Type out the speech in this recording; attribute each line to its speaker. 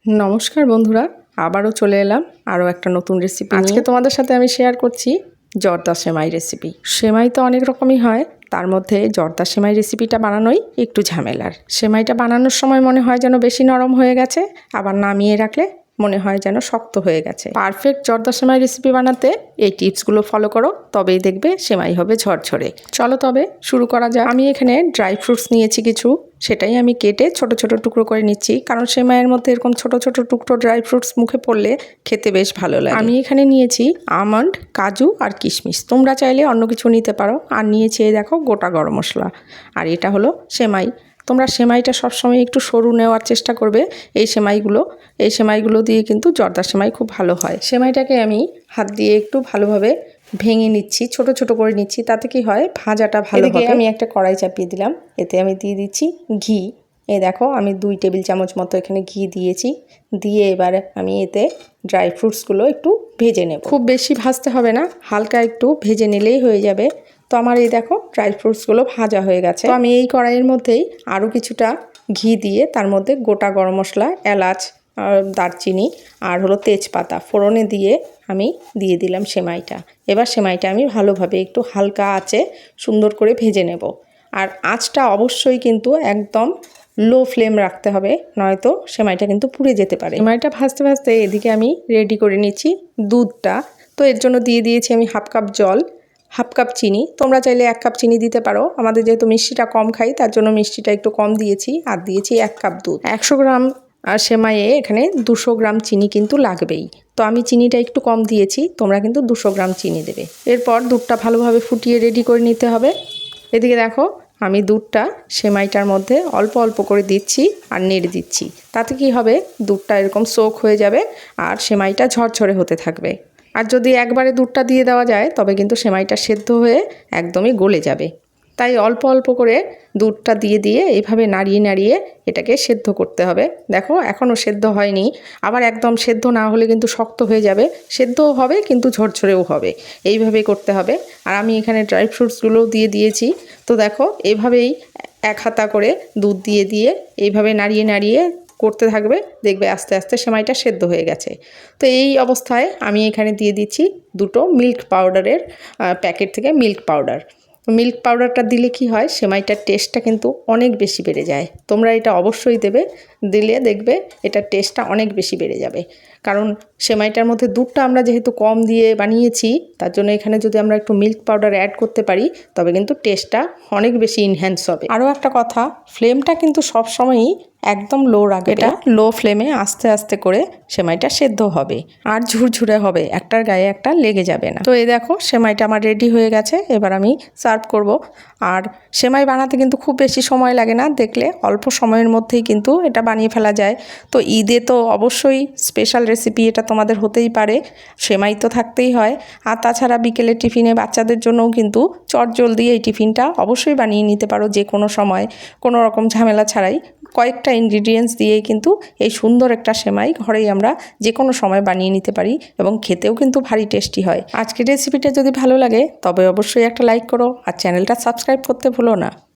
Speaker 1: নমস্কার বন্ধুরা, আবারও চলে এলাম আরও একটা নতুন রেসিপি। আজকে তোমাদের সাথে আমি শেয়ার করছি জর্দা সেমাই রেসিপি। সেমাই তো অনেক রকমই হয়, তার মধ্যে জর্দা সেমাই রেসিপিটা বানানোই একটু ঝামেলার। সেমাইটা বানানোর সময় মনে হয় যেন বেশি নরম হয়ে গেছে, আবার নামিয়ে রাখলে মনে হয় যেন শক্ত হয়ে গেছে। পারফেক্ট জর্দা সেমাই রেসিপি বানাতে এই টিপসগুলো ফলো করো, তবেই দেখবে সেমাই হবে ঝরঝরে। চলো তবে শুরু করা যাক। আমি এখানে ড্রাই ফ্রুটস নিয়েছি কিছু, সেটাই আমি কেটে ছোট ছোট টুকরো করে নিচ্ছি, কারণ সেমাইয়ের মধ্যে এরকম ছোট ছোট টুকরো ড্রাই ফ্রুটস মুখে পড়লে খেতে বেশ ভালো লাগে। আমি এখানে নিয়েছি আমন্ড, কাজু আর কিশমিশ। তোমরা চাইলে অন্য কিছু নিতে পারো। আর নিয়েছি এই দেখো গোটা গরম মশলা। আর এটা হলো সেমাই। তোমরা সেমাইটা সবসময় একটু সরু নেওয়ার চেষ্টা করবে। এই সেমাইগুলো দিয়ে কিন্তু জর্দা সেমাই খুব ভালো হয়। সেমাইটাকে আমি হাত দিয়ে একটু ভালোভাবে ভেঙে নিচ্ছি, ছোট ছোট করে নিচ্ছি, তাতে কি হয় ভাজাটা ভালো হবে। আমি একটা কড়াই চাপিয়ে দিলাম, এতে আমি দিয়ে দিচ্ছি ঘি। এই দেখো আমি 2 টেবিল চামচ মতো এখানে ঘি দিয়েছি। দিয়ে এবারে আমি এতে ড্রাই ফ্রুটসগুলো একটু ভেজে নেব। খুব বেশি ভাজতে হবে না, হালকা একটু ভেজে নিলেই হয়ে যাবে। তো আমার এই দেখো ড্রাই ফ্রুটসগুলো ভাজা হয়ে গেছে। তো আমি এই কড়াইয়ের মধ্যেই আরও কিছুটা ঘি দিয়ে তার মধ্যে গোটা গরম মশলা, এলাচ, দারচিনি আর হলো তেজপাতা ফোড়নে দিয়ে আমি দিয়ে দিলাম সেমাইটা। এবার সেমাইটা আমি ভালোভাবে একটু হালকা আঁচে সুন্দর করে ভেজে নেব। আর আঁচটা অবশ্যই কিন্তু একদম লো ফ্লেম রাখতে হবে, নয়তো সেমাইটা কিন্তু পুড়ে যেতে পারে। সেমাইটা ভাজতে ভাজতে এদিকে আমি রেডি করে নিচ্ছি দুধটা। তো এর জন্য দিয়ে দিয়েছি আমি হাফ কাপ জল, হাফ কাপ চিনি। তোমরা চাইলে 1 কাপ চিনি দিতে পারো। আমাদের যেহেতু মিষ্টিটা কম খাই, তার জন্য মিষ্টিটা একটু কম দিয়েছি। আর দিয়েছি 1 কাপ দুধ। 100 গ্রাম সেমাইয়ে এখানে 200 গ্রাম চিনি কিন্তু লাগবেই। তো আমি চিনিটা একটু কম দিয়েছি, তোমরা কিন্তু 200 গ্রাম চিনি দেবে। এরপর দুধটা ভালোভাবে ফুটিয়ে রেডি করে নিতে হবে। এদিকে দেখো আমি দুধটা সেমাইটার মধ্যে অল্প অল্প করে দিচ্ছি আর নেড়ে দিচ্ছি। তাতে কি হবে, দুধটা এরকম সোক হয়ে যাবে আর সেমাইটা ঝরঝরে হতে থাকবে। আর যদি একবারে দুধটা দিয়ে দেওয়া যায় তবে কিন্তু সেমাইটা সেদ্ধ হয়ে একদমই গলে যাবে। তাই অল্প অল্প করে দুধটা দিয়ে দিয়ে এইভাবে নাড়িয়ে নাড়িয়ে এটাকে সেদ্ধ করতে হবে। দেখো এখনও সেদ্ধ হয়নি, আবার একদম সেদ্ধ না হলে কিন্তু শক্ত হয়ে যাবে। সেদ্ধও হবে কিন্তু ঝরঝরেও হবে, এইভাবেই করতে হবে। আর আমি এখানে ড্রাই ফ্রুটসগুলোও দিয়ে দিয়েছি। তো দেখো এইভাবেই 1 হাতা করে দুধ দিয়ে দিয়ে এইভাবে নাড়িয়ে নাড়িয়ে করতে থাকবে, দেখবে আস্তে আস্তে সেমাইটা সেদ্ধ হয়ে গেছে। তো এই অবস্থায় আমি এখানে দিয়ে দিচ্ছি 2টো মিল্ক পাউডারের প্যাকেট থেকে মিল্ক পাউডার। মিল্ক পাউডারটা দিলে কি হয়, সেমাইটার টেস্টটা কিন্তু অনেক বেশি বেড়ে যায়। তোমরা এটা অবশ্যই দেবে, দিলে দেখবে এটার টেস্টটা অনেক বেশি বেড়ে যাবে। কারণ সেমাইটার মধ্যে দুধটা আমরা যেহেতু কম দিয়ে বানিয়েছি, তার জন্য এখানে যদি আমরা একটু মিল্ক পাউডার অ্যাড করতে পারি তবে কিন্তু টেস্টটা অনেক বেশি ইনহ্যান্স হবে। আরও একটা কথা, ফ্লেমটা কিন্তু সবসময়ই একদম লো রাখবে। এটা লো ফ্লেমে আস্তে আস্তে করে সেমাইটা সেদ্ধ হবে আর ঝুরঝুরে হবে, একটার গায়ে একটা লেগে যাবে না। তো এই দেখো সেমাইটা আমার রেডি হয়ে গেছে। এবার আমি সার্ভ করব। আর সেমাই বানাতে কিন্তু খুব বেশি সময় লাগে না, দেখলে অল্প সময়ের মধ্যেই কিন্তু এটা বানিয়ে ফেলা যায়। তো ঈদে তো অবশ্যই স্পেশাল রেসিপি এটা তোমাদের হতেই পারে, সেমাই তো থাকতেই হয়। আর তাছাড়া বিকেলে টিফিনে বাচ্চাদের জন্যও কিন্তু চটজলদি এই টিফিনটা অবশ্যই বানিয়ে নিতে পারো, যে কোনো সময় কোনো রকম ঝামেলা ছাড়াই। কয়েকটা ইনগ্রিডিয়েন্টস দিয়েই কিন্তু এই সুন্দর একটা সেমাই ঘরেই আমরা যে কোনো সময় বানিয়ে নিতে পারি এবং খেতেও কিন্তু ভারী টেস্টি হয়। আজকের রেসিপিটা যদি ভালো লাগে তবে অবশ্যই একটা লাইক করো আর চ্যানেলটা সাবস্ক্রাইব করতে ভুলো না।